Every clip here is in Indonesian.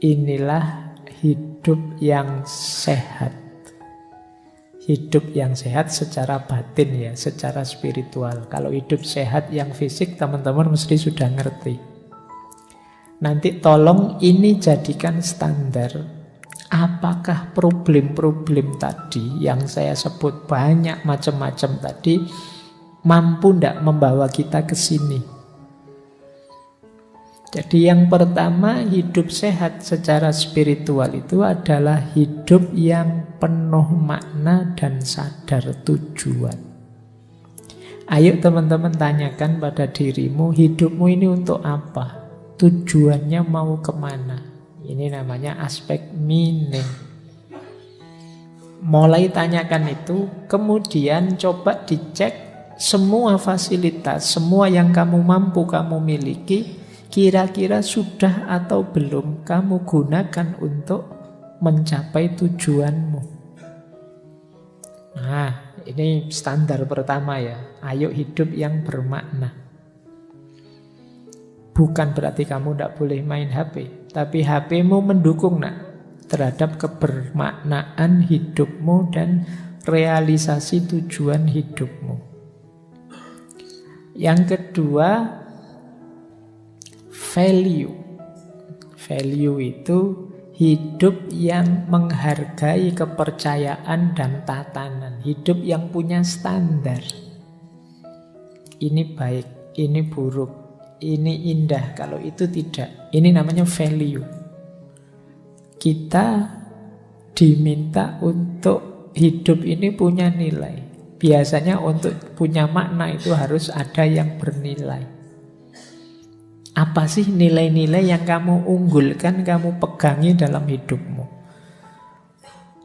Inilah hidup yang sehat. Hidup yang sehat secara batin ya, secara spiritual. Kalau hidup sehat yang fisik, teman-teman mesti sudah ngerti. Nanti tolong ini jadikan standar. Apakah problem-problem tadi yang saya sebut banyak macam-macam tadi mampu tidak membawa kita ke sini? Jadi yang pertama, hidup sehat secara spiritual itu adalah hidup yang penuh makna dan sadar tujuan. Ayo teman-teman tanyakan pada dirimu, hidupmu ini untuk apa? Tujuannya mau kemana? Ini namanya aspek meaning. Mulai tanyakan itu, kemudian coba dicek semua fasilitas, semua yang kamu mampu kamu miliki, kira-kira sudah atau belum kamu gunakan untuk mencapai tujuanmu. Nah, ini standar pertama ya. Ayo hidup yang bermakna. Bukan berarti kamu tidak boleh main HP, tapi HPmu mendukung terhadap kebermaknaan hidupmu dan realisasi tujuan hidupmu. Yang kedua, value. Value itu hidup yang menghargai kepercayaan dan tatanan. Hidup yang punya standar. Ini baik, ini buruk, ini indah, kalau itu tidak. Ini namanya value. Kita diminta untuk hidup ini punya nilai. Biasanya untuk punya makna itu harus ada yang bernilai. Apa sih nilai-nilai yang kamu unggulkan, kamu pegangi dalam hidupmu?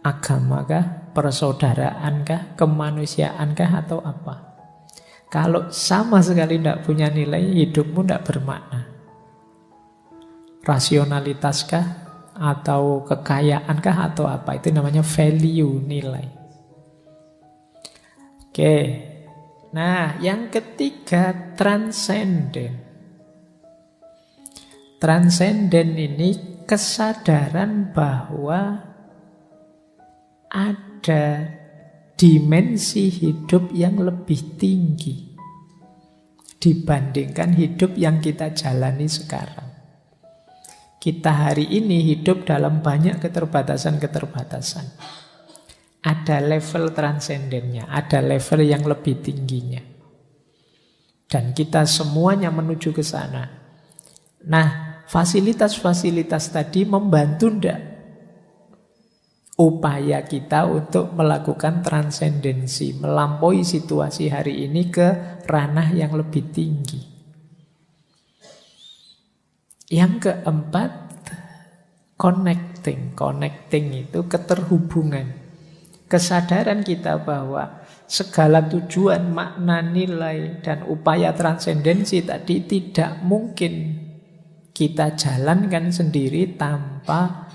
Agama kah? Persaudaraan kah? Kemanusiaan kah? Atau apa? Kalau sama sekali tidak punya nilai, hidupmu tidak bermakna. Rasionalitas kah? Atau kekayaan kah? Atau apa? Itu namanya value, nilai. Oke. Nah, yang ketiga, transcendent. Transcendent ini kesadaran bahwa ada dimensi hidup yang lebih tinggi dibandingkan hidup yang kita jalani sekarang. Kita hari ini hidup dalam banyak keterbatasan-keterbatasan. Ada level transcendennya, ada level yang lebih tingginya. Dan kita semuanya menuju ke sana. Nah, fasilitas-fasilitas tadi membantu ndak upaya kita untuk melakukan transendensi, melampaui situasi hari ini ke ranah yang lebih tinggi. Yang keempat, connecting. Connecting itu keterhubungan. Kesadaran kita bahwa segala tujuan, makna, nilai, dan upaya transendensi tadi tidak mungkin kita jalankan sendiri tanpa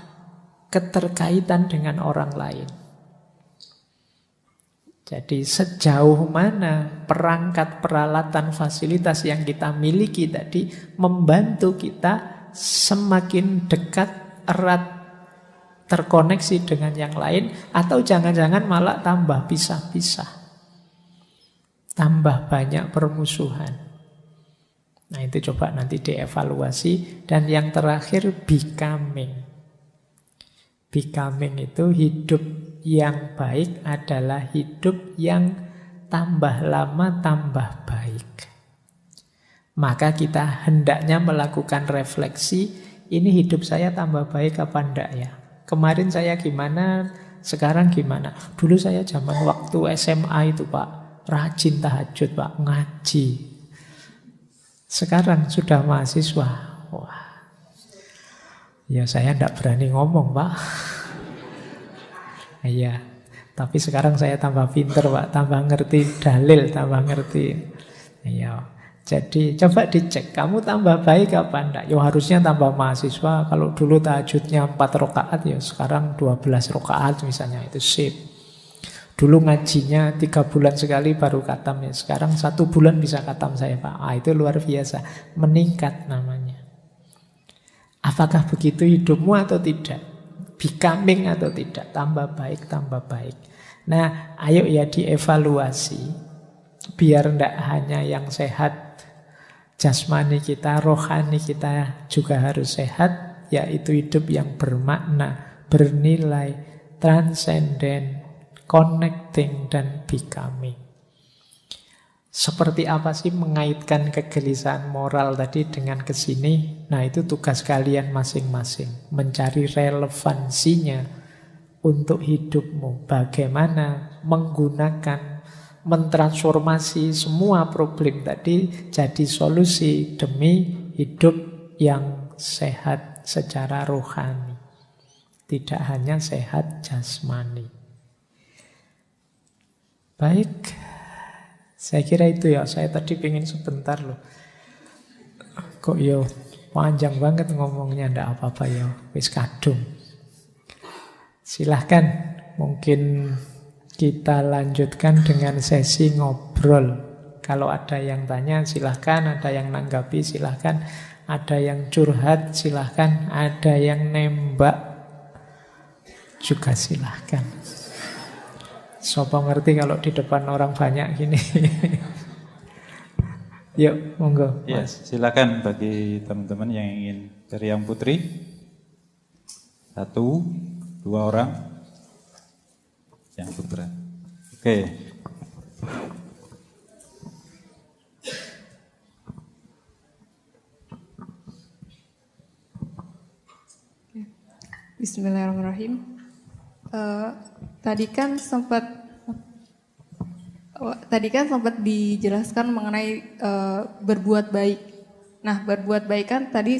keterkaitan dengan orang lain. Jadi sejauh mana perangkat, peralatan, fasilitas yang kita miliki tadi membantu kita semakin dekat, erat, terkoneksi dengan yang lain, atau jangan-jangan malah tambah pisah-pisah, tambah banyak permusuhan. Nah, itu coba nanti dievaluasi. Dan yang terakhir, becoming. Becoming itu hidup yang baik adalah hidup yang tambah lama tambah baik. Maka kita hendaknya melakukan refleksi, ini hidup saya tambah baik apa enggak ya? Kemarin saya gimana, sekarang gimana? Dulu saya zaman waktu SMA itu Pak, rajin tahajud Pak, ngaji. Sekarang sudah mahasiswa, wah, ya saya tidak berani ngomong Pak. Iya, tapi sekarang saya tambah pinter Pak, tambah ngerti dalil, tambah ngerti. Iya, jadi coba dicek, kamu tambah baik apa enggak? Ya harusnya tambah mahasiswa. Kalau dulu tahajudnya 4 rakaat, ya sekarang 12 rakaat misalnya, itu sip. Dulu ngajinya 3 bulan sekali baru khatam, ya sekarang 1 bulan bisa khatam saya Pak. Itu luar biasa, meningkat namanya. Apakah begitu hidupmu atau tidak? Becoming atau tidak? Tambah baik, tambah baik. Nah, ayo ya dievaluasi. Biar tidak hanya yang sehat jasmani kita, rohani kita juga harus sehat, yaitu hidup yang bermakna, bernilai, transenden, connecting, dan becoming. Seperti apa sih mengaitkan kegelisahan moral tadi dengan kesini? Nah, itu tugas kalian masing-masing. Mencari relevansinya untuk hidupmu. Bagaimana menggunakan, mentransformasi semua problem tadi jadi solusi demi hidup yang sehat secara rohani. Tidak hanya sehat jasmani. Baik. Saya kira itu ya, saya tadi pengen sebentar loh. Kok yo panjang banget ngomongnya, ndak apa-apa ya, wis kadung. Silahkan, mungkin kita lanjutkan dengan sesi ngobrol. Kalau ada yang tanya silahkan, ada yang nanggapi silahkan, ada yang curhat silahkan, ada yang nembak juga silahkan. Sopo ngerti kalau di depan orang banyak gini. Yuk, monggo. Ya, silakan bagi teman-teman yang ingin dari yang putri. 1, 2 orang. Yang putra. Oke. Bismillahirrahmanirrahim. Tadi kan sempat dijelaskan mengenai berbuat baik. Nah, berbuat baik kan tadi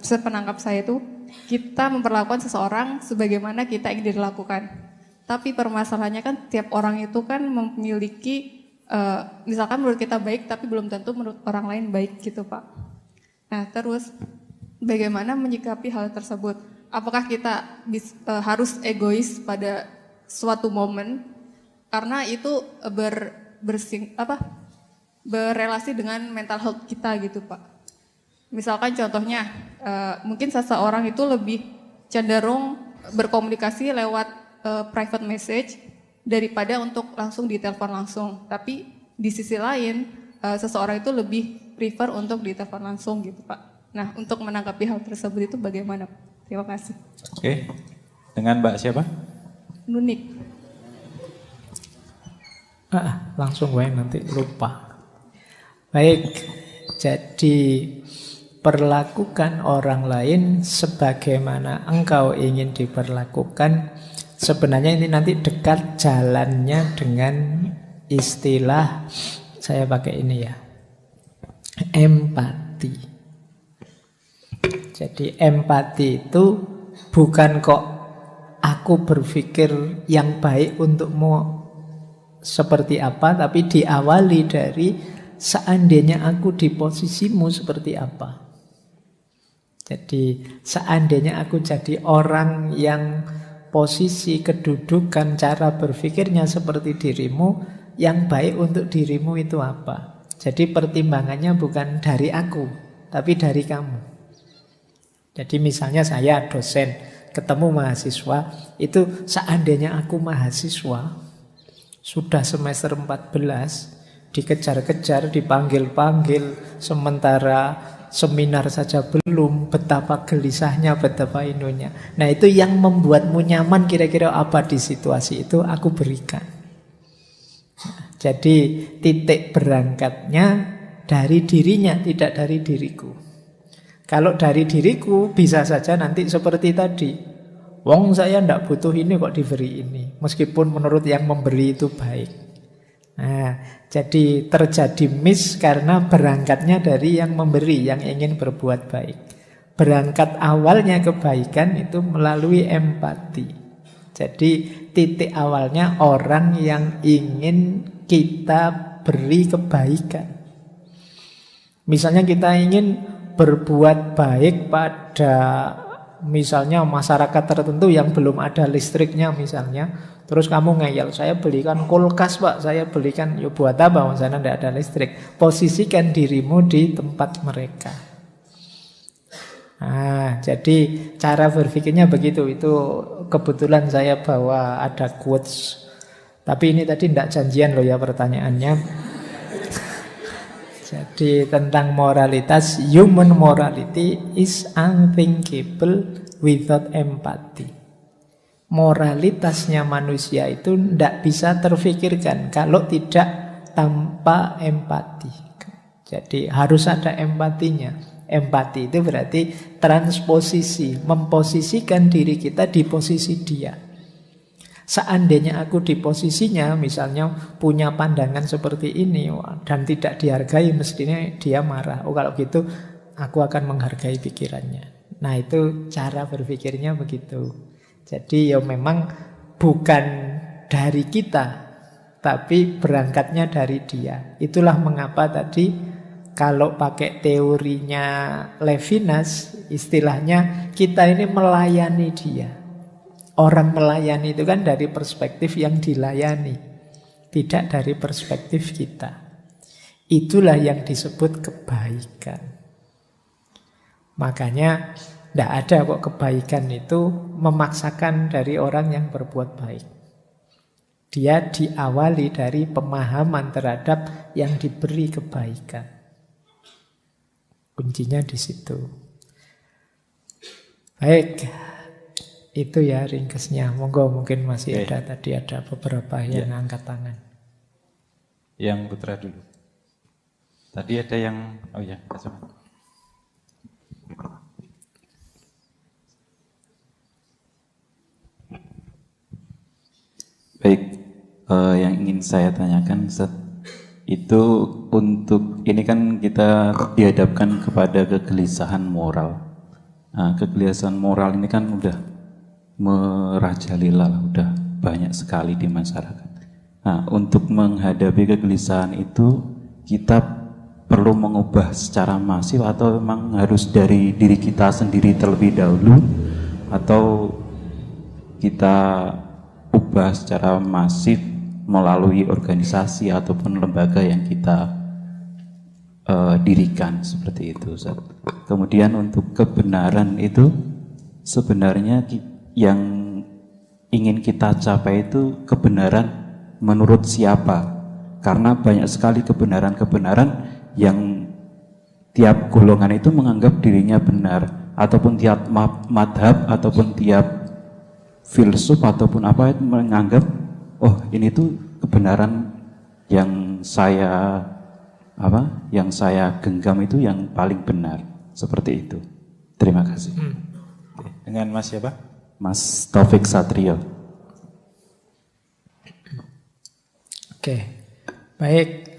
sepenangkap saya itu kita memperlakukan seseorang sebagaimana kita ingin dilakukan. Tapi permasalahannya kan tiap orang itu kan memiliki misalkan menurut kita baik tapi belum tentu menurut orang lain baik gitu, Pak. Nah, terus bagaimana menyikapi hal tersebut? Apakah kita harus egois pada suatu momen karena itu berrelasi dengan mental health kita gitu, Pak. Misalkan contohnya mungkin seseorang itu lebih cenderung berkomunikasi lewat private message daripada untuk langsung ditelepon langsung. Tapi di sisi lain seseorang itu lebih prefer untuk ditelepon langsung gitu, Pak. Nah, untuk menanggapi hal tersebut itu bagaimana, Pak? Terima kasih. Oke. Dengan Mbak siapa? Nunik. Langsung gue nanti lupa. Baik, jadi perlakukan orang lain sebagaimana engkau ingin diperlakukan. Sebenarnya ini nanti dekat jalannya dengan istilah, saya pakai ini ya, empati. Jadi empati itu bukan kok aku berpikir yang baik untukmu seperti apa, tapi diawali dari seandainya aku di posisimu seperti apa. Jadi seandainya aku jadi orang yang posisi, kedudukan, cara berpikirnya seperti dirimu, yang baik untuk dirimu itu apa. Jadi pertimbangannya bukan dari aku, tapi dari kamu. Jadi misalnya saya dosen, ketemu mahasiswa, itu seandainya aku mahasiswa, sudah semester 14, dikejar-kejar, dipanggil-panggil, sementara seminar saja belum, betapa gelisahnya, betapa inunya. Nah, itu yang membuatmu nyaman kira-kira apa di situasi itu aku berikan. Jadi titik berangkatnya dari dirinya, tidak dari diriku. Kalau dari diriku bisa saja nanti seperti tadi. Wong saya ndak butuh ini kok diberi ini. Meskipun menurut yang memberi itu baik. Nah, jadi terjadi miss karena berangkatnya dari yang memberi, yang ingin berbuat baik. Berangkat awalnya kebaikan itu melalui empati. Jadi titik awalnya orang yang ingin kita beri kebaikan. Misalnya kita ingin berbuat baik pada misalnya masyarakat tertentu yang belum ada listriknya misalnya, terus kamu ngeyel, saya belikan kulkas Pak, saya belikan, ya buat apa misalnya tidak ada listrik. Posisikan dirimu di tempat mereka. Jadi cara berpikirnya begitu. Itu kebetulan saya bawa ada quotes. Tapi ini tadi tidak janjian loh ya pertanyaannya. Jadi tentang moralitas, human morality is unthinkable without empathy. Moralitasnya manusia itu tidak bisa terfikirkan kalau tidak tanpa empati. Jadi harus ada empatinya. Empati itu berarti transposisi, memposisikan diri kita di posisi dia. Seandainya aku di posisinya, misalnya punya pandangan seperti ini dan tidak dihargai, mestinya dia marah. Kalau gitu aku akan menghargai pikirannya. Nah, itu cara berpikirnya begitu. Jadi ya memang bukan dari kita, tapi berangkatnya dari dia. Itulah mengapa tadi kalau pakai teorinya Levinas, istilahnya kita ini melayani dia. Orang melayani itu kan dari perspektif yang dilayani, tidak dari perspektif kita. Itulah yang disebut kebaikan. Makanya tidak ada kok kebaikan itu memaksakan dari orang yang berbuat baik. Dia diawali dari pemahaman terhadap yang diberi kebaikan. Kuncinya di situ. Baik, itu ya ringkesnya. Monggo, mungkin masih ada tadi ada beberapa yang angkat tangan. Yang putra dulu. Tadi ada yang, oh ya, Kak. Baik, yang ingin saya tanyakan Ustaz, itu untuk ini kan kita dihadapkan kepada kegelisahan moral. Nah, kegelisahan moral ini kan udah merajalela, udah banyak sekali di masyarakat. Nah, untuk menghadapi kegelisahan itu kita perlu mengubah secara masif atau memang harus dari diri kita sendiri terlebih dahulu, atau kita ubah secara masif melalui organisasi ataupun lembaga yang kita dirikan, seperti itu Ustaz. Kemudian untuk kebenaran itu sebenarnya yang ingin kita capai itu kebenaran menurut siapa? Karena banyak sekali kebenaran-kebenaran yang tiap golongan itu menganggap dirinya benar, ataupun tiap madhab ataupun tiap filsuf ataupun apa itu menganggap oh ini tuh kebenaran yang saya genggam itu yang paling benar, seperti itu. Terima kasih. Dengan Mas siapa? Mas Taufik Satrio. Oke, baik.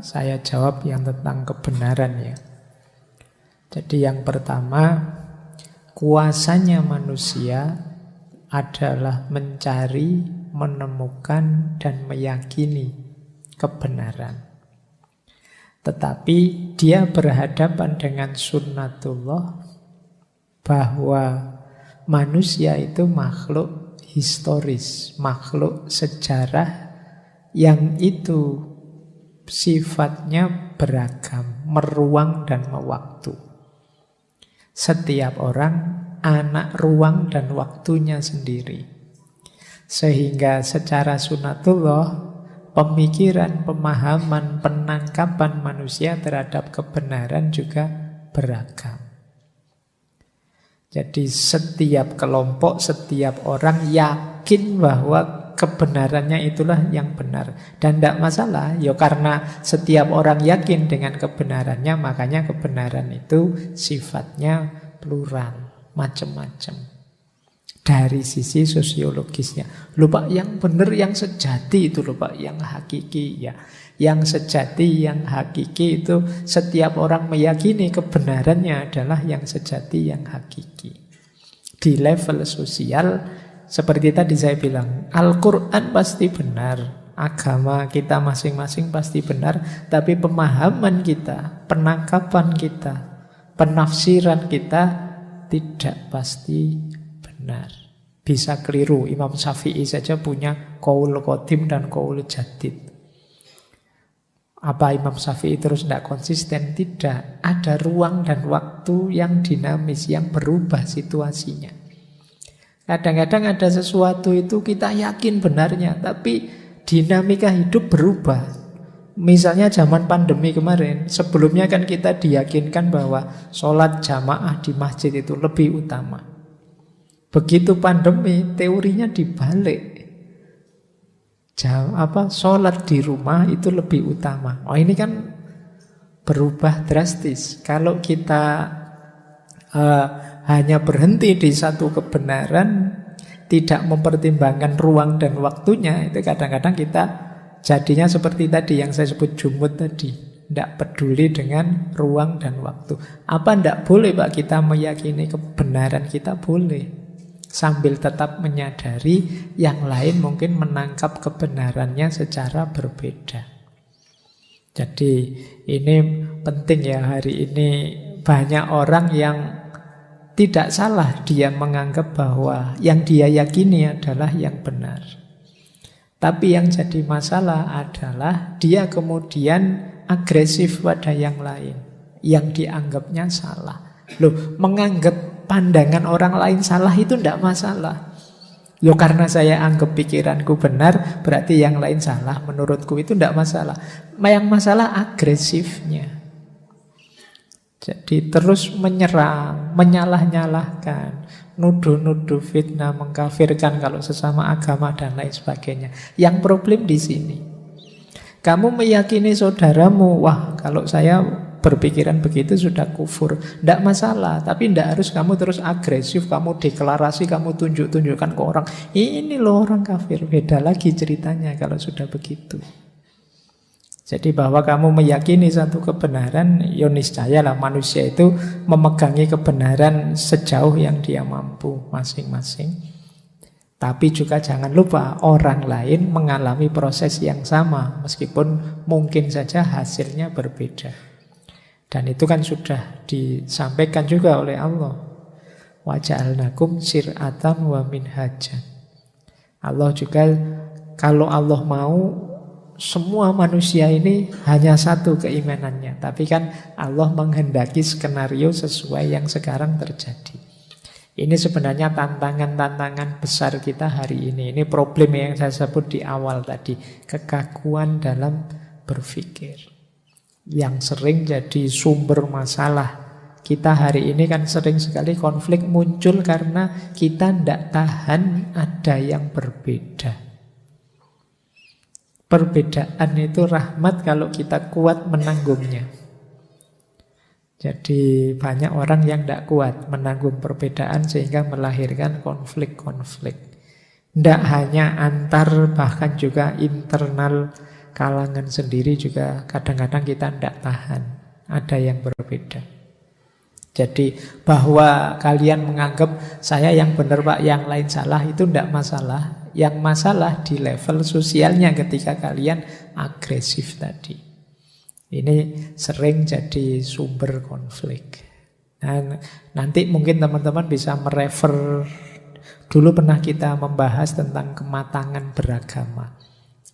Saya jawab yang tentang kebenaran ya. Jadi yang pertama, kuasanya manusia adalah mencari, menemukan, dan meyakini kebenaran. Tetapi dia berhadapan dengan sunnatullah, bahwa manusia itu makhluk historis, makhluk sejarah yang itu sifatnya beragam, meruang dan mewaktu. Setiap orang anak ruang dan waktunya sendiri. Sehingga secara sunnatullah, pemikiran, pemahaman, penangkapan manusia terhadap kebenaran juga beragam. Jadi setiap kelompok, setiap orang yakin bahwa kebenarannya itulah yang benar. Dan tidak masalah, ya karena setiap orang yakin dengan kebenarannya, makanya kebenaran itu sifatnya plural, macam-macam. Dari sisi sosiologisnya. Loh Pak, yang benar, yang sejati itu loh Pak, yang hakiki ya. Yang sejati, yang hakiki itu setiap orang meyakini kebenarannya adalah yang sejati, yang hakiki. Di level sosial, seperti tadi saya bilang, Al-Quran pasti benar, agama kita masing-masing pasti benar, tapi pemahaman kita, penangkapan kita, penafsiran kita tidak pasti benar. Bisa keliru. Imam Syafi'i saja punya qaul qadim dan qaul jadid. Apa Imam Syafi'i terus tidak konsisten? Tidak. Ada ruang dan waktu yang dinamis, yang berubah situasinya. Kadang-kadang ada sesuatu itu kita yakin benarnya, tapi dinamika hidup berubah. Misalnya zaman pandemi kemarin, sebelumnya kan kita diyakinkan bahwa sholat jamaah di masjid itu lebih utama. Begitu pandemi, teorinya dibalik. Sholat di rumah itu lebih utama. Oh, ini kan berubah drastis. Kalau kita hanya berhenti di satu kebenaran, tidak mempertimbangkan ruang dan waktunya, itu kadang-kadang kita jadinya seperti tadi yang saya sebut jumud tadi. Tidak peduli dengan ruang dan waktu. Apa tidak boleh Pak kita meyakini kebenaran kita? Boleh. Sambil tetap menyadari yang lain mungkin menangkap kebenarannya secara berbeda. Jadi ini penting ya, hari ini banyak orang yang tidak salah dia menganggap bahwa yang dia yakini adalah yang benar. Tapi yang jadi masalah adalah dia kemudian agresif pada yang lain, yang dianggapnya salah. Loh, menganggap pandangan orang lain salah itu tidak masalah. Loh, karena saya anggap pikiranku benar, berarti yang lain salah. Menurutku itu tidak masalah. Yang masalah agresifnya. Jadi terus menyerang, menyalah-nyalahkan, nuduh-nuduh, fitnah, mengkafirkan kalau sesama agama dan lain sebagainya. Yang problem di sini, kamu meyakini saudaramu, wah kalau saya berpikiran begitu sudah kufur. Tidak masalah, tapi tidak harus kamu terus agresif, kamu deklarasi, kamu tunjuk-tunjukkan ke orang, ini loh orang kafir. Beda lagi ceritanya kalau sudah begitu. Jadi bahwa kamu meyakini satu kebenaran, ya niscayalah manusia itu memegangi kebenaran sejauh yang dia mampu masing-masing. Tapi juga jangan lupa orang lain mengalami proses yang sama, meskipun mungkin saja hasilnya berbeda. Dan itu kan sudah disampaikan juga oleh Allah. Wa ja'alnakum syir'atan wa minhajan. Allah juga, kalau Allah mau, semua manusia ini hanya satu keimanannya. Tapi kan Allah menghendaki skenario sesuai yang sekarang terjadi. Ini sebenarnya tantangan-tantangan besar kita hari ini. Ini problem yang saya sebut di awal tadi. Kekakuan dalam berpikir. Yang sering jadi sumber masalah kita hari ini kan sering sekali konflik muncul karena kita tidak tahan ada yang berbeda. Perbedaan itu rahmat kalau kita kuat menanggungnya. Jadi banyak orang yang tidak kuat menanggung perbedaan sehingga melahirkan konflik-konflik. Tidak hanya antar, bahkan juga internal kalangan sendiri juga kadang-kadang kita tidak tahan. Ada yang berbeda. Jadi bahwa kalian menganggap saya yang benar Pak, yang lain salah, itu tidak masalah. Yang masalah di level sosialnya ketika kalian agresif tadi. Ini sering jadi sumber konflik. Dan nanti mungkin teman-teman bisa merefer. Dulu pernah kita membahas tentang kematangan beragama.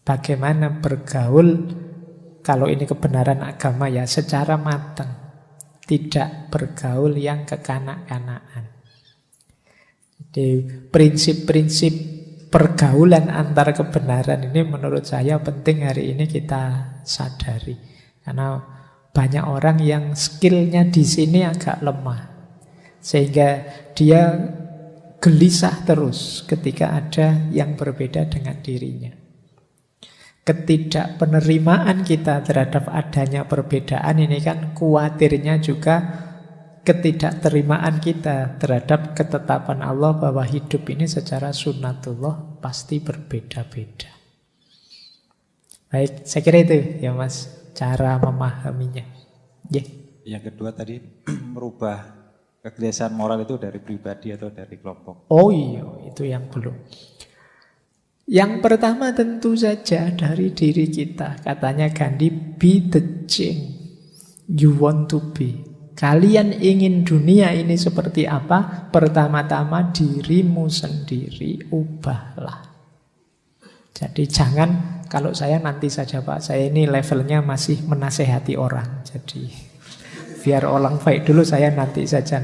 Bagaimana bergaul, kalau ini kebenaran agama ya, secara matang. Tidak bergaul yang kekanak-kanakan. Jadi prinsip-prinsip pergaulan antar kebenaran ini menurut saya penting hari ini kita sadari. Karena banyak orang yang skillnya di sini agak lemah. Sehingga dia gelisah terus ketika ada yang berbeda dengan dirinya. Ketidakpenerimaan kita terhadap adanya perbedaan ini kan khawatirnya juga ketidakterimaan kita terhadap ketetapan Allah bahwa hidup ini secara sunnatullah pasti berbeda-beda. Baik, saya kira itu ya Mas, cara memahaminya. Yeah. Yang kedua tadi merubah kegelisahan moral itu dari pribadi atau dari kelompok. Oh iya, itu yang belum. Yang pertama tentu saja dari diri kita. Katanya Gandhi, be the change you want to be. Kalian ingin dunia ini seperti apa? Pertama-tama dirimu sendiri ubahlah. Jadi jangan, kalau saya nanti saja Pak, saya ini levelnya masih menasehati orang. Jadi biar orang baik dulu, saya nanti saja.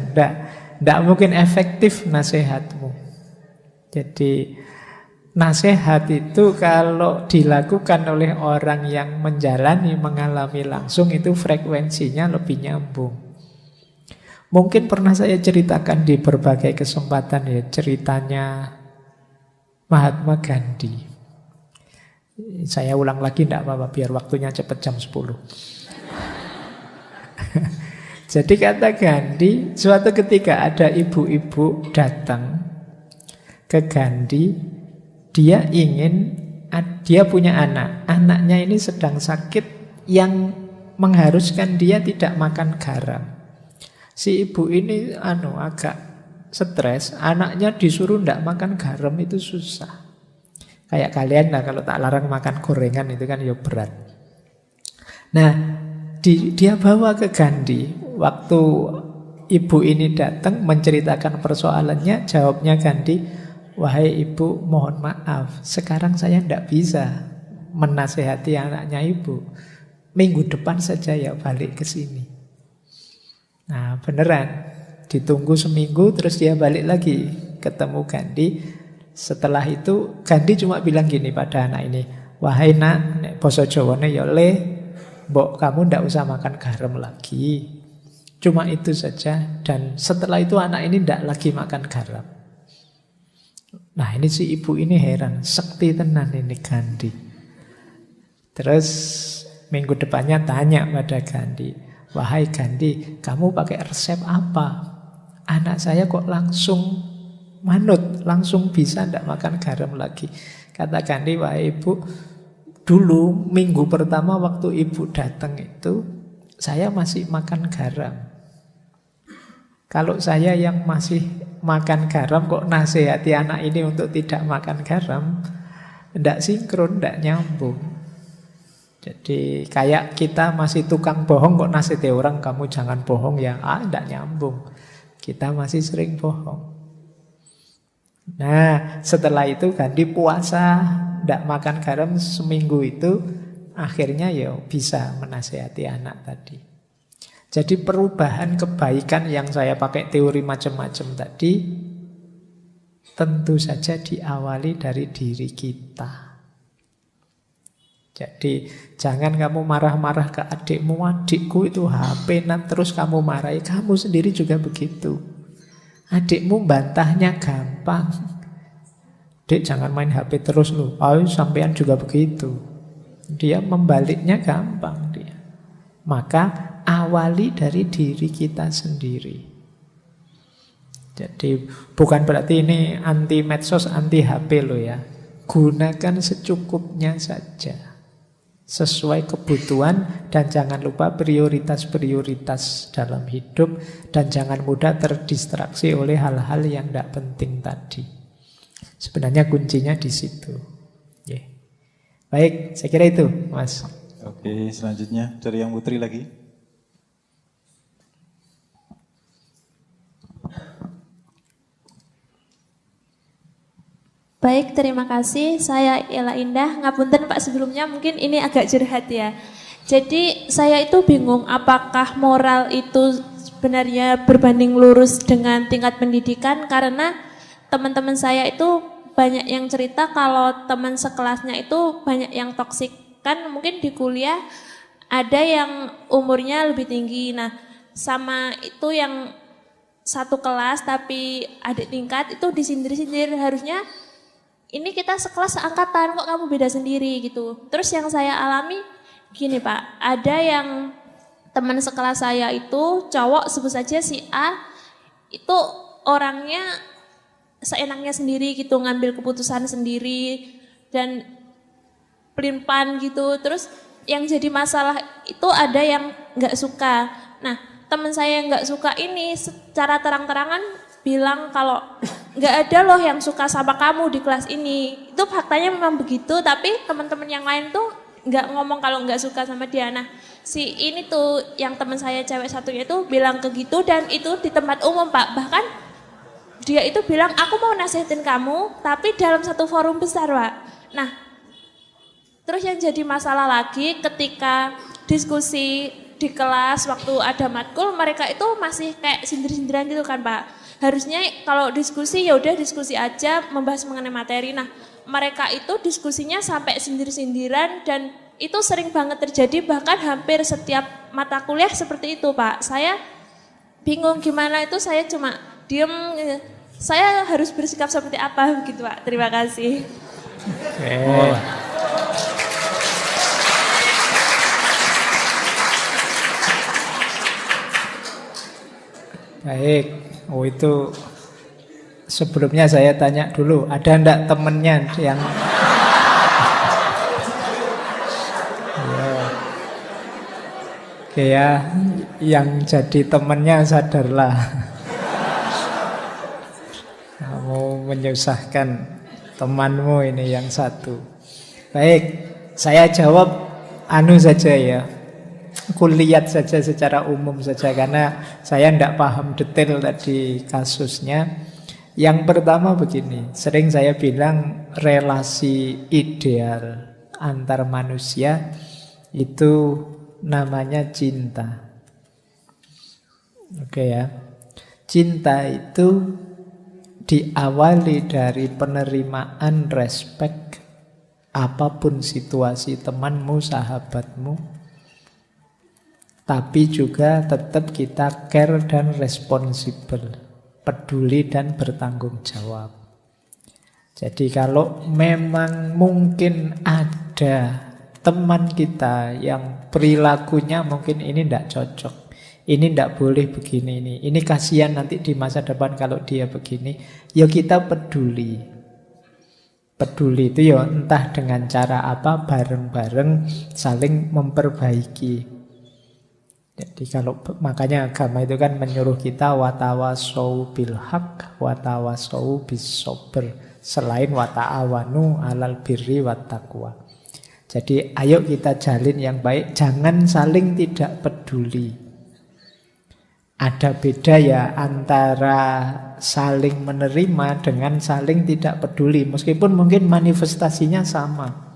Nggak mungkin efektif nasihatmu. Jadi nasihat itu kalau dilakukan oleh orang yang menjalani, mengalami langsung, itu frekuensinya lebih nyambung. Mungkin pernah saya ceritakan di berbagai kesempatan ya, ceritanya Mahatma Gandhi. Saya ulang lagi tidak apa-apa, biar waktunya cepat jam 10. Jadi kata Gandhi, suatu ketika ada ibu-ibu datang ke Gandhi, dia punya anak. Anaknya ini sedang sakit yang mengharuskan dia tidak makan garam. Si ibu ini agak stres, anaknya disuruh tidak makan garam itu susah. Kayak kalian lah, kalau tak larang makan gorengan itu kan ya berat. Nah, dia bawa ke Gandhi. Waktu ibu ini datang menceritakan persoalannya, jawabnya Gandhi, "Wahai ibu, mohon maaf, sekarang saya tidak bisa menasehati anaknya ibu. Minggu depan saja ya balik ke sini." Nah beneran, ditunggu seminggu terus dia balik lagi ketemu Gandhi. Setelah itu Gandhi cuma bilang gini pada anak ini, "Wahai nak, nek basa Jawane ya le, mbok kamu ndak usah makan garam lagi." Cuma itu saja. Dan setelah itu anak ini ndak lagi makan garam. Nah ini si ibu ini heran, sekti tenan ini Gandhi. Terus minggu depannya tanya pada Gandhi, "Wahai Gandhi, kamu pakai resep apa? Anak saya kok langsung manut, langsung bisa tidak makan garam lagi." Kata Gandhi, "Wahai ibu, dulu minggu pertama waktu ibu datang itu saya masih makan garam. Kalau saya yang masih makan garam kok nasihati anak ini untuk tidak makan garam, tidak sinkron, tidak nyambung." Jadi kayak kita masih tukang bohong kok nasihati orang kamu jangan bohong ya, tidak nyambung. Kita masih sering bohong. Nah setelah itu Gandhi puasa, tidak makan garam seminggu itu, akhirnya ya bisa menasihati anak tadi. Jadi perubahan kebaikan yang saya pakai teori macam-macam tadi tentu saja diawali dari diri kita. Jadi jangan kamu marah-marah ke adikmu, "Adikku itu HP-nan," terus kamu marahi. Kamu sendiri juga begitu. Adikmu bantahnya gampang, "Dek jangan main HP terus lu." "Oh sampean juga begitu." Dia membaliknya gampang dia. Maka awali dari diri kita sendiri. Jadi bukan berarti ini anti medsos, anti HP loh ya. Gunakan secukupnya saja, sesuai kebutuhan, dan jangan lupa prioritas-prioritas dalam hidup, dan jangan mudah terdistraksi oleh hal-hal yang tidak penting tadi. Sebenarnya kuncinya di situ. Yeah. Baik, saya kira itu, Mas. Oke, selanjutnya dari yang Putri lagi. Baik, terima kasih. Saya Ella Indah. Ngapunten Pak sebelumnya, mungkin ini agak curhat ya. Jadi saya itu bingung apakah moral itu sebenarnya berbanding lurus dengan tingkat pendidikan, karena teman-teman saya itu banyak yang cerita kalau teman sekelasnya itu banyak yang toksik. Kan mungkin di kuliah ada yang umurnya lebih tinggi. Nah, sama itu yang satu kelas tapi adik tingkat itu disindir-sindir, harusnya ini kita sekelas seangkatan kok kamu beda sendiri gitu. Terus yang saya alami gini Pak, ada yang teman sekelas saya itu cowok, sebut saja si A, itu orangnya seenaknya sendiri gitu, ngambil keputusan sendiri dan pelin-pelan gitu. Terus yang jadi masalah itu ada yang nggak suka. Nah teman saya yang nggak suka ini secara terang-terangan bilang kalau nggak ada loh yang suka sama kamu di kelas ini. Itu faktanya memang begitu, tapi teman-teman yang lain tuh nggak ngomong kalau nggak suka sama dia. Nah si ini tuh yang teman saya cewek satunya itu bilang ke gitu, dan itu di tempat umum Pak. Bahkan dia itu bilang aku mau nasihatin kamu tapi dalam satu forum besar Pak. Nah Terus yang jadi masalah lagi ketika diskusi di kelas waktu ada matkul, mereka itu masih kayak sindir-sindiran gitu kan Pak. Harusnya kalau diskusi ya udah diskusi aja membahas mengenai materi. Nah, mereka itu diskusinya sampai sindir-sindiran dan itu sering banget terjadi, bahkan hampir setiap mata kuliah seperti itu Pak. Saya bingung gimana itu, saya cuma diem, saya harus bersikap seperti apa begitu Pak. Terima kasih. Oke. Baik, oh itu sebelumnya saya tanya dulu, ada enggak temennya yang Oke ya, yang jadi temennya sadarlah. Kamu menyusahkan temanmu ini yang satu. Baik, saya jawab saja ya. Aku lihat saja secara umum saja karena saya tidak paham detail tadi kasusnya. Yang pertama begini, sering saya bilang relasi ideal antar manusia itu namanya cinta. Oke ya. Cinta itu diawali dari penerimaan, respect apapun situasi temanmu, sahabatmu. Tapi juga tetap kita care dan responsible, peduli dan bertanggung jawab. Jadi kalau memang mungkin ada teman kita yang perilakunya mungkin ini tidak cocok, ini tidak boleh begini, ini kasihan nanti di masa depan kalau dia begini, ya kita peduli. Peduli itu ya entah dengan cara apa, bareng-bareng saling memperbaiki. Jadi kalau makanya agama itu kan menyuruh kita watawasau bil haq, watawasau bis sabr, selain wata'awanu alal birri wat taqwa. Jadi ayo kita jalin yang baik, jangan saling tidak peduli. Ada beda ya antara saling menerima dengan saling tidak peduli. Meskipun mungkin manifestasinya sama.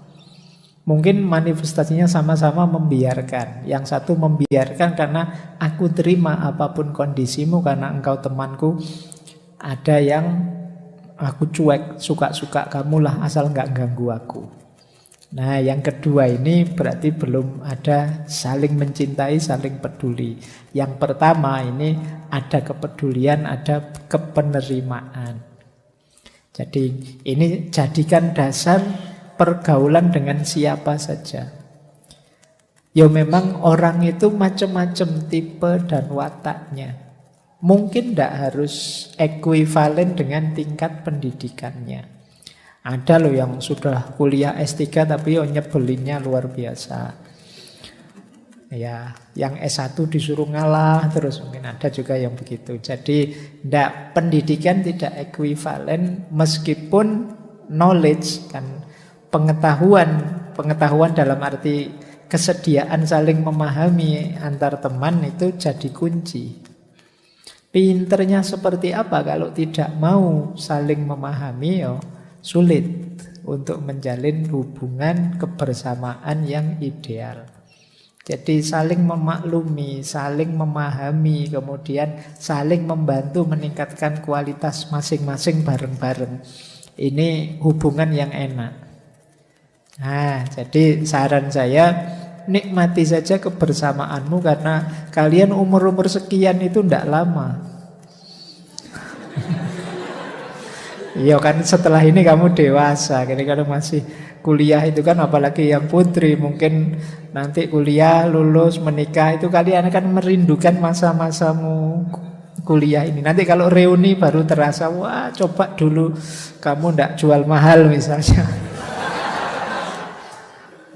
Mungkin manifestasinya sama-sama membiarkan. Yang satu membiarkan karena aku terima apapun kondisimu karena engkau temanku. Ada yang aku cuek, suka-suka kamulah asal nggak ganggu aku. Nah, yang kedua ini berarti belum ada saling mencintai, saling peduli. Yang pertama ini ada kepedulian, ada kepenerimaan. Jadi ini jadikan dasar pergaulan dengan siapa saja. Ya memang orang itu macam-macam tipe dan wataknya. Mungkin tidak harus ekuivalen dengan tingkat pendidikannya. Ada loh yang sudah kuliah S3 tapi nyebelinnya luar biasa. Ya, yang S1 disuruh ngalah terus, mungkin ada juga yang begitu. Jadi pendidikan tidak ekuivalen meskipun knowledge kan, pengetahuan dalam arti kesediaan saling memahami antar teman itu jadi kunci. Pinternya seperti apa kalau tidak mau saling memahami ya sulit untuk menjalin hubungan kebersamaan yang ideal. Jadi saling memaklumi, saling memahami, kemudian saling membantu meningkatkan kualitas masing-masing bareng-bareng. Ini hubungan yang enak. Nah, jadi saran saya, nikmati saja kebersamaanmu karena kalian umur-umur sekian itu tidak lama. Iya kan setelah ini kamu dewasa. Jadi kalau masih kuliah itu kan apalagi yang putri mungkin nanti kuliah, lulus, menikah itu kalian akan merindukan masa-masamu kuliah ini. Nanti kalau reuni baru terasa, wah coba dulu kamu ndak jual mahal misalnya.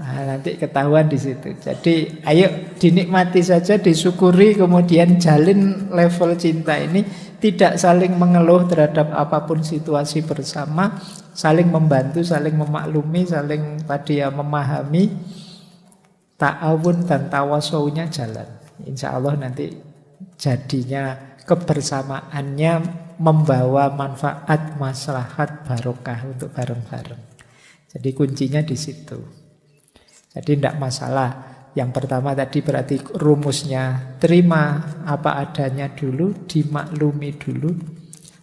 Nah, nanti ketahuan di situ. Jadi ayo dinikmati saja, disyukuri, kemudian jalin level cinta ini. Tidak saling mengeluh terhadap apapun situasi bersama, saling membantu, saling memaklumi, saling tadi ya memahami, ta'awun dan tawasaunya jalan. Insya Allah nanti jadinya kebersamaannya membawa manfaat, maslahat, barokah untuk bareng-bareng. Jadi kuncinya di situ. Jadi tidak masalah. Yang pertama tadi berarti rumusnya terima apa adanya dulu, dimaklumi dulu.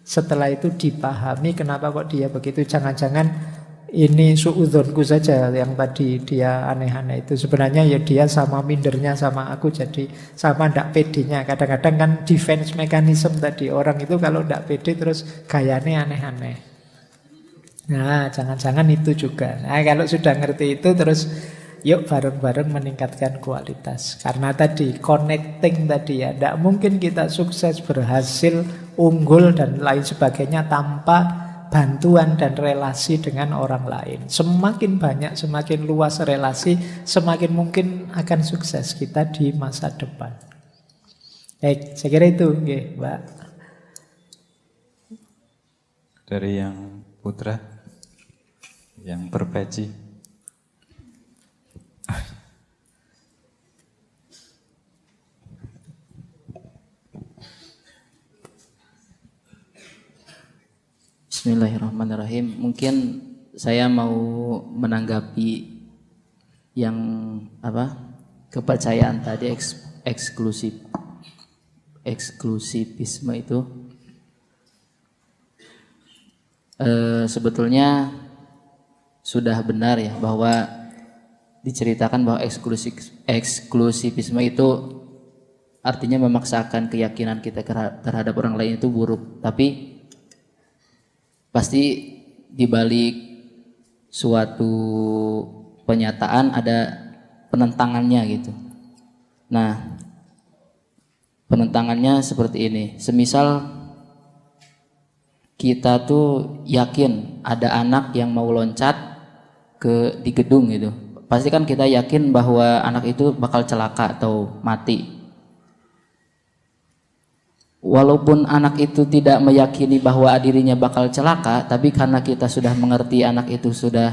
Setelah itu dipahami kenapa kok dia begitu. Jangan-jangan ini suudzonku saja yang tadi dia aneh-aneh itu. Sebenarnya ya dia sama mindernya sama aku, jadi sama ndak pedenya. Kadang-kadang kan defense mechanism tadi. Orang itu kalau ndak pede terus gayanya aneh-aneh. Nah, jangan-jangan itu juga. Nah, kalau sudah ngerti itu terus yuk bareng-bareng meningkatkan kualitas. Karena tadi connecting tadi ya, tidak mungkin kita sukses, berhasil, unggul dan lain sebagainya tanpa bantuan dan relasi dengan orang lain. Semakin banyak, semakin luas relasi, semakin mungkin akan sukses kita di masa depan. Baik, saya kira itu, oke, Mbak. Dari yang putra, yang berpeci. Bismillahirrahmanirrahim. Mungkin saya mau menanggapi yang kepercayaan tadi eksklusivisme itu. Sebetulnya sudah benar ya bahwa diceritakan bahwa eksklusivisme itu artinya memaksakan keyakinan kita terhadap orang lain itu buruk. Tapi pasti di balik suatu penyataan ada penentangannya gitu. Nah, penentangannya seperti ini. Semisal kita tuh yakin ada anak yang mau loncat di gedung gitu. Pasti kan kita yakin bahwa anak itu bakal celaka atau mati. Walaupun anak itu tidak meyakini bahwa dirinya bakal celaka, tapi karena kita sudah mengerti anak itu sudah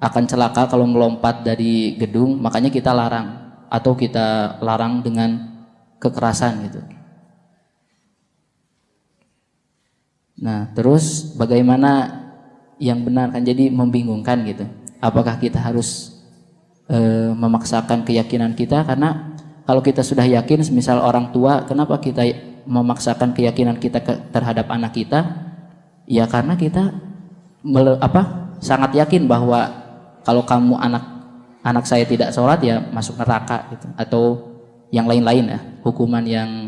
akan celaka kalau melompat dari gedung, makanya kita larang atau kita larang dengan kekerasan gitu. Nah, terus bagaimana yang benar kan jadi membingungkan gitu. Apakah kita harus memaksakan keyakinan kita? Karena kalau kita sudah yakin, misal orang tua, kenapa kita memaksakan keyakinan kita terhadap anak kita? Ya karena kita sangat yakin bahwa kalau kamu anak saya tidak sholat ya masuk neraka gitu, atau yang lain-lain ya, hukuman yang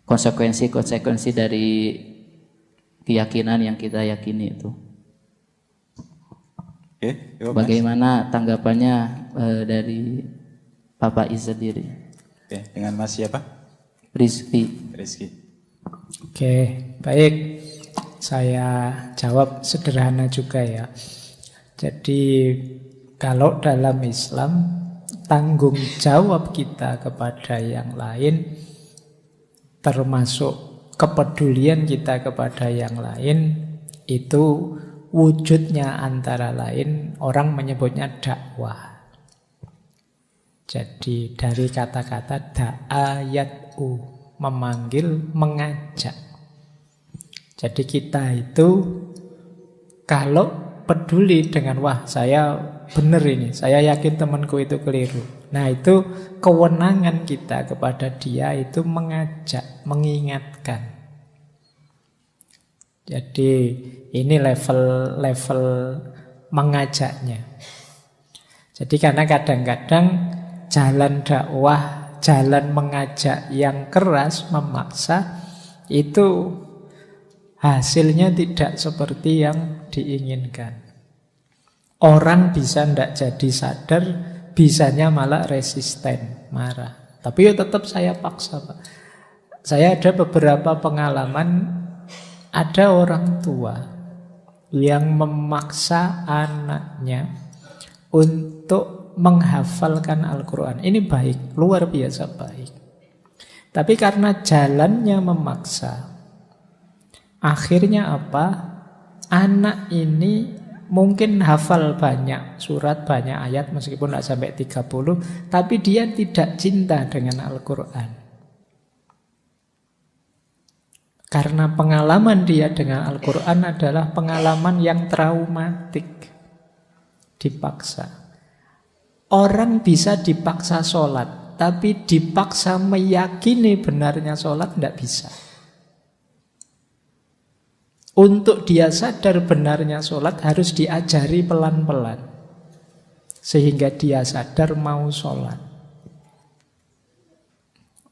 konsekuensi dari keyakinan yang kita yakini itu. Bagaimana tanggapannya dari Bapak Iz sendiri? Oke, dengan Mas siapa? Rizky. Oke, baik. Saya jawab sederhana juga ya. Jadi kalau dalam Islam tanggung jawab kita kepada yang lain, termasuk kepedulian kita kepada yang lain, itu wujudnya antara lain orang menyebutnya dakwah. Jadi dari kata-kata da'ayat'u, memanggil, mengajak. Jadi kita itu kalau peduli dengan wah saya benar ini, saya yakin temanku itu keliru. Nah itu kewenangan kita kepada dia itu mengajak, mengingatkan. Jadi ini level mengajaknya. Jadi karena kadang-kadang jalan dakwah, jalan mengajak yang keras, memaksa, itu hasilnya tidak seperti yang diinginkan. Orang bisa tidak jadi sadar, bisanya malah resisten, marah. Tapi ya tetap saya paksa, Pak. Saya ada beberapa pengalaman, ada orang tua yang memaksa anaknya untuk menghafalkan Al-Quran. Ini baik, luar biasa baik. Tapi karena jalannya memaksa, akhirnya apa? Anak ini mungkin hafal banyak surat, banyak ayat, meskipun tidak sampai 30, tapi dia tidak cinta dengan Al-Quran. Karena pengalaman dia dengan Al-Quran adalah pengalaman yang traumatik. Dipaksa. Orang bisa dipaksa sholat, tapi dipaksa meyakini benarnya sholat tidak bisa. Untuk dia sadar benarnya sholat harus diajari pelan-pelan, sehingga dia sadar mau sholat.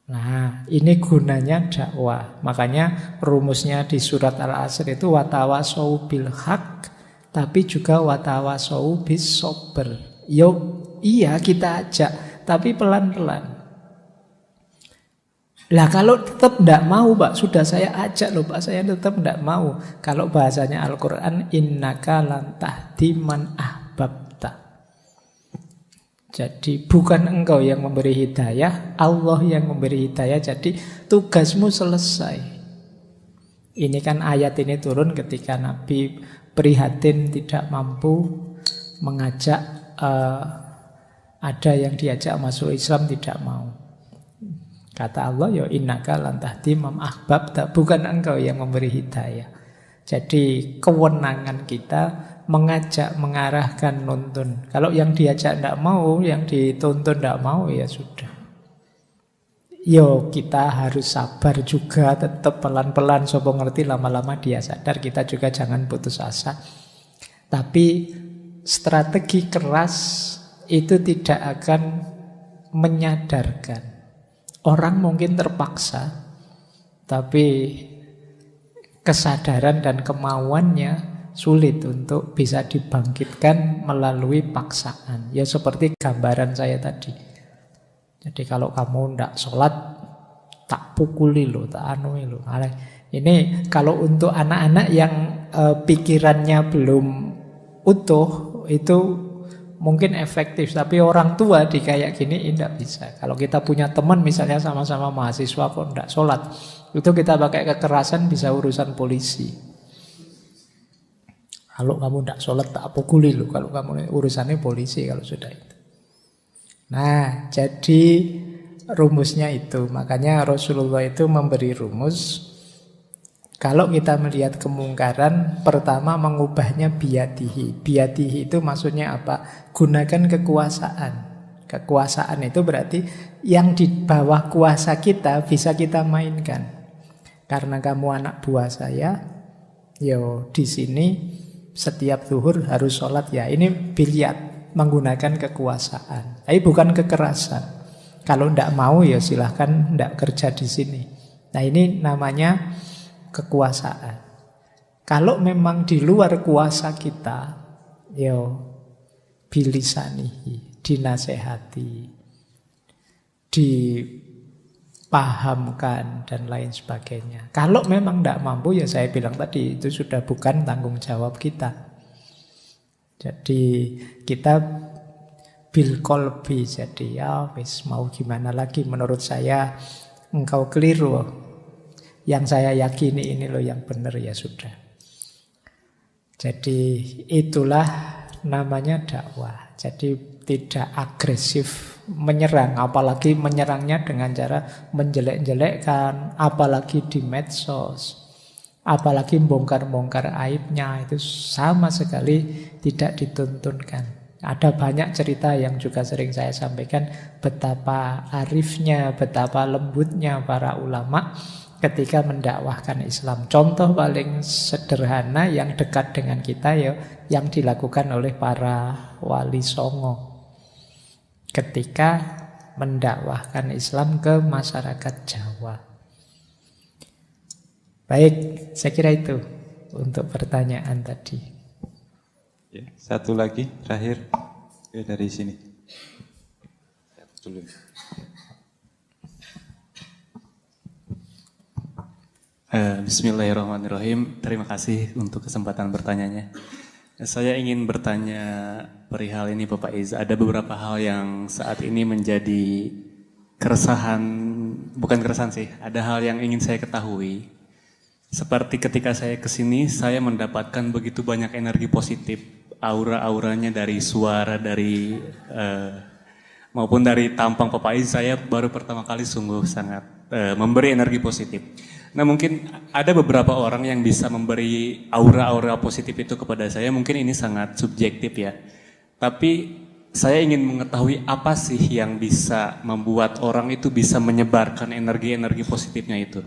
Nah, ini gunanya dakwah. Makanya rumusnya di surat Al-Asr itu watawasau bil haq, tapi juga watawasau bis sober. Iya kita ajak, tapi pelan-pelan. Lah kalau tetap tidak mau Pak, sudah saya ajak loh Pak, saya tetap tidak mau. Kalau bahasanya Al-Quran, innaka lan tahdi man ahbabta. Jadi bukan engkau yang memberi hidayah, Allah yang memberi hidayah. Jadi tugasmu selesai. Ini kan ayat ini turun ketika Nabi prihatin tidak mampu mengajak, ada yang diajak masuk Islam tidak mau. Kata Allah, ya innaka lan tahdi man ahbabta, bukan engkau yang memberi hidayah. Jadi kewenangan kita mengajak, mengarahkan, nuntun. Kalau yang diajak tidak mau, yang dituntun tidak mau, ya sudah. Yo kita harus sabar juga, tetap pelan-pelan. Sopo ngerti lama-lama dia sadar, kita juga jangan putus asa. Tapi strategi keras itu tidak akan menyadarkan. Orang mungkin terpaksa, tapi kesadaran dan kemauannya sulit untuk bisa dibangkitkan melalui paksaan. Ya seperti gambaran saya tadi. Jadi kalau kamu tidak sholat, tak pukuli lo, tak anui lo. Ini kalau untuk anak-anak yang pikirannya belum utuh, itu mungkin efektif. Tapi orang tua di kayak gini tidak bisa. Kalau kita punya teman misalnya sama-sama mahasiswa kok tidak sholat, itu kita pakai kekerasan bisa urusan polisi. Kalau kamu tidak sholat tak pukuli lo. Kalau kamu urusannya polisi kalau sudah itu. Nah, jadi rumusnya itu. Makanya Rasulullah itu memberi rumus. Kalau kita melihat kemungkaran, pertama mengubahnya biyadihi. Biyadihi itu maksudnya apa? Gunakan kekuasaan. Kekuasaan itu berarti yang di bawah kuasa kita bisa kita mainkan. Karena kamu anak buah saya, yo di sini setiap zuhur harus sholat ya. Ini biliat, menggunakan kekuasaan. Tapi bukan kekerasan. Kalau tidak mau ya silahkan tidak kerja di sini. Nah ini namanya kekuasaan. Kalau memang di luar kuasa kita, yo bilisanihi, dinasehati, dipahamkan dan lain sebagainya. Kalau memang tidak mampu ya saya bilang tadi itu sudah bukan tanggung jawab kita. Jadi kita bil kolbi, jadi ya wis mau gimana lagi, menurut saya engkau keliru. Yang saya yakini ini loh yang benar, ya sudah. Jadi itulah namanya dakwah. Jadi tidak agresif menyerang, apalagi menyerangnya dengan cara menjelek-jelekkan, apalagi di medsos, apalagi bongkar-bongkar aibnya, itu sama sekali tidak dituntunkan. Ada banyak cerita yang juga sering saya sampaikan, betapa arifnya, betapa lembutnya para ulama ketika mendakwahkan Islam. Contoh paling sederhana yang dekat dengan kita ya, yang dilakukan oleh para wali songo ketika mendakwahkan Islam ke masyarakat Jawa. Baik, saya kira itu untuk pertanyaan tadi. Ya, satu lagi terakhir ya, dari sini. Dulu. Bismillahirrahmanirrahim. Terima kasih untuk kesempatan bertanyanya. Saya ingin bertanya perihal ini Bapak Iz. Ada beberapa hal yang saat ini menjadi keresahan, bukan keresahan sih, ada hal yang ingin saya ketahui. Seperti ketika saya kesini, saya mendapatkan begitu banyak energi positif, aura-auranya dari suara, dari maupun dari tampang Bapak Iz. Saya baru pertama kali sungguh sangat memberi energi positif. Nah mungkin ada beberapa orang yang bisa memberi aura-aura positif itu kepada saya. Mungkin ini sangat subjektif ya. Tapi saya ingin mengetahui apa sih yang bisa membuat orang itu bisa menyebarkan energi-energi positifnya itu.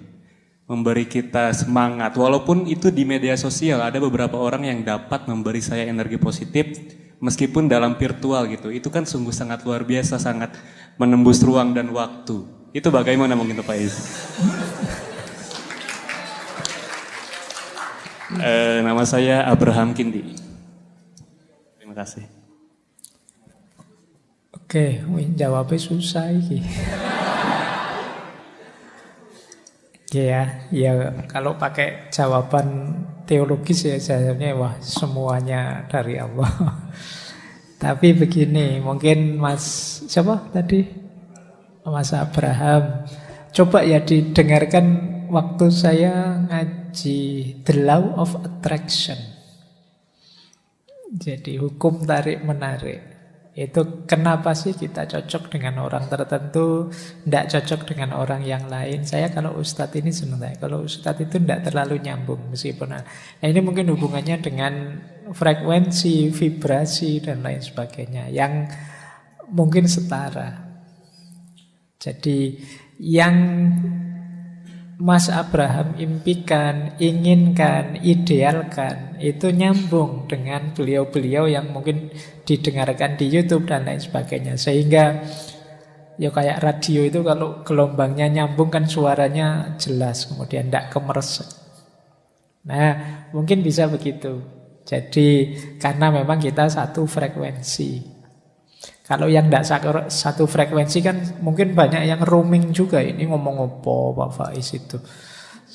Memberi kita semangat. Walaupun itu di media sosial, ada beberapa orang yang dapat memberi saya energi positif meskipun dalam virtual gitu. Itu kan sungguh sangat luar biasa, sangat menembus ruang dan waktu. Itu bagaimana mungkin Pak Is? Nama saya Abraham Kindi. Terima kasih. Oke, jawabnya susah iki. Ya, kalau pakai jawaban teologis ya jawabnya wah semuanya dari Allah. Tapi begini, mungkin siapa tadi? Mas Abraham. Coba ya didengarkan waktu saya ngaji The Law of Attraction. Jadi hukum tarik-menarik. Itu kenapa sih kita cocok dengan orang tertentu, tidak cocok dengan orang yang lain. Saya kalau Ustadz ini senang, kalau Ustadz itu tidak terlalu nyambung meskipun. Nah ini mungkin hubungannya dengan frekuensi, vibrasi dan lain sebagainya yang mungkin setara. Jadi yang Mas Abraham impikan, inginkan, idealkan itu nyambung dengan beliau-beliau yang mungkin didengarkan di YouTube dan lain sebagainya. Sehingga ya kayak radio itu kalau gelombangnya nyambung kan suaranya jelas, kemudian tidak kemeresek. Nah, mungkin bisa begitu. Jadi karena memang kita satu frekuensi. Kalau yang tidak satu frekuensi kan mungkin banyak yang roaming juga. Ini ngomong apa Pak Faiz itu.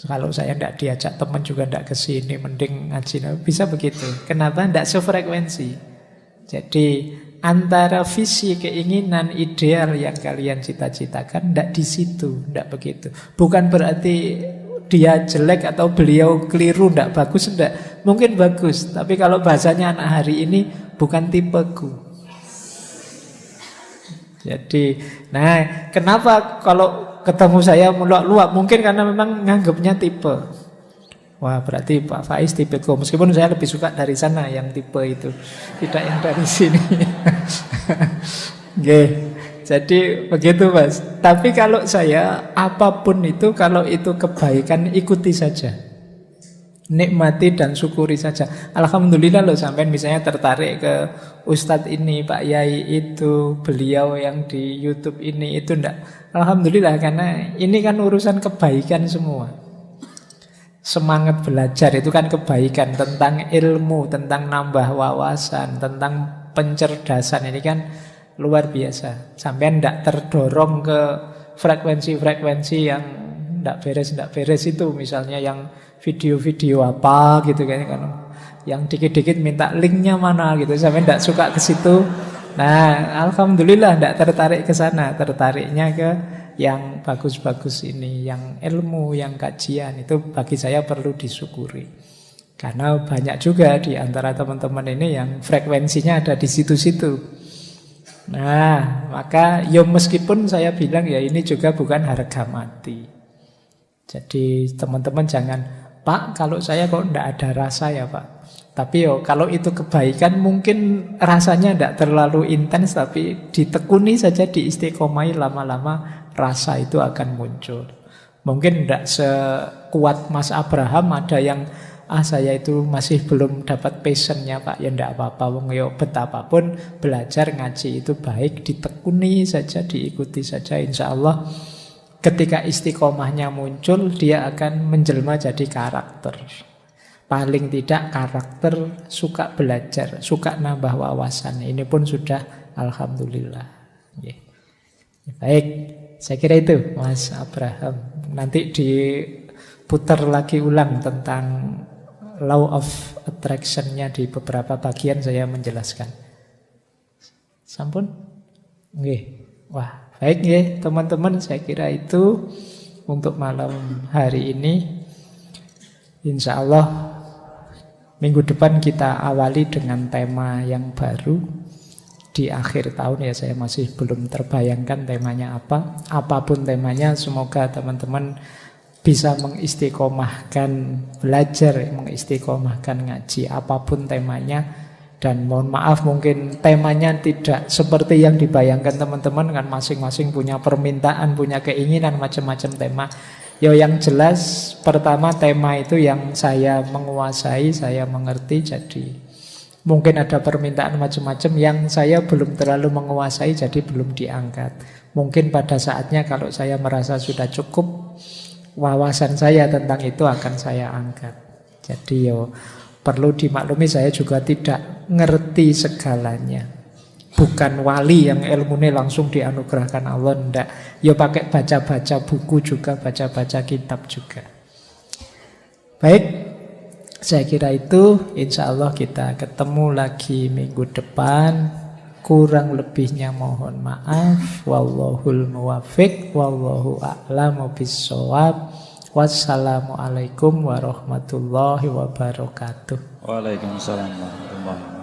Kalau saya tidak diajak teman juga tidak ke sini, mending ngaji. Bisa begitu. Kenapa? Tidak sefrekuensi. Jadi antara visi, keinginan, ideal yang kalian cita-citakan tidak di situ, tidak begitu. Bukan berarti dia jelek atau beliau keliru, tidak bagus, tidak. Mungkin bagus, tapi kalau bahasanya anak hari ini bukan tipeku. Jadi, nah kenapa kalau ketemu saya meluap-luap? Mungkin karena memang nganggapnya tipe. Wah berarti Pak Faiz tipeku. Meskipun saya lebih suka dari sana yang tipe itu, tidak yang dari sini. Oke, jadi begitu Mas. Tapi kalau saya apapun itu, kalau itu kebaikan ikuti saja. Nikmati dan syukuri saja. Alhamdulillah loh sampai misalnya tertarik ke Ustadz ini, Pak Yai itu, beliau yang di YouTube ini, itu enggak. Alhamdulillah karena ini kan urusan kebaikan semua. Semangat belajar itu kan kebaikan, tentang ilmu, tentang nambah wawasan, tentang pencerdasan, ini kan luar biasa. Sampai enggak terdorong ke frekuensi-frekuensi yang enggak beres itu, misalnya yang video-video apa gitu kan, yang dikit-dikit minta linknya mana gitu, sampai tidak suka ke situ. Nah, alhamdulillah tidak tertarik ke sana, tertariknya ke yang bagus-bagus ini, yang ilmu, yang kajian itu bagi saya perlu disyukuri. Karena banyak juga di antara teman-teman ini yang frekuensinya ada di situ-situ. Nah, maka ya meskipun saya bilang ya ini juga bukan harga mati. Jadi teman-teman jangan, Pak, kalau saya kok tidak ada rasa ya Pak. Tapi kalau itu kebaikan mungkin rasanya tidak terlalu intens, tapi ditekuni saja, diistiqomai, lama-lama rasa itu akan muncul. Mungkin tidak sekuat Mas Abraham, ada yang saya itu masih belum dapat passionnya Pak. Ya tidak apa-apa, betapapun belajar ngaji itu baik, ditekuni saja, diikuti saja, insya Allah. Ketika istiqomahnya muncul, dia akan menjelma jadi karakter. Paling tidak karakter suka belajar, suka nambah wawasan. Ini pun sudah alhamdulillah. Baik, saya kira itu Mas Abraham. Nanti diputar lagi ulang tentang law of attraction-nya di beberapa bagian saya menjelaskan. Sampun? Nggih. Wah. Baik ya teman-teman, saya kira itu untuk malam hari ini. Insya Allah minggu depan kita awali dengan tema yang baru. Di akhir tahun ya saya masih belum terbayangkan temanya apa. Apapun temanya, semoga teman-teman bisa mengistiqomahkan belajar, mengistiqomahkan ngaji. Apapun temanya, Dan mohon maaf mungkin temanya tidak seperti yang dibayangkan teman-teman, kan masing-masing punya permintaan, punya keinginan macam-macam tema. Ya yang jelas pertama tema itu yang saya menguasai, saya mengerti, jadi mungkin ada permintaan macam-macam yang saya belum terlalu menguasai, jadi belum diangkat. Mungkin pada saatnya kalau saya merasa sudah cukup, wawasan saya tentang itu akan saya angkat. Jadi yo perlu dimaklumi saya juga tidak ngerti segalanya. Bukan wali yang ilmunya langsung dianugerahkan Allah, ndak. Ya pakai baca-baca buku juga, baca-baca kitab juga. Baik, saya kira itu. Insya Allah kita ketemu lagi minggu depan. Kurang lebihnya mohon maaf. Wallahul muwaffiq, wallahu a'lamu bissawab. Wassalamualaikum warahmatullahi wabarakatuh. Waalaikumsalam warahmatullahi wabarakatuh.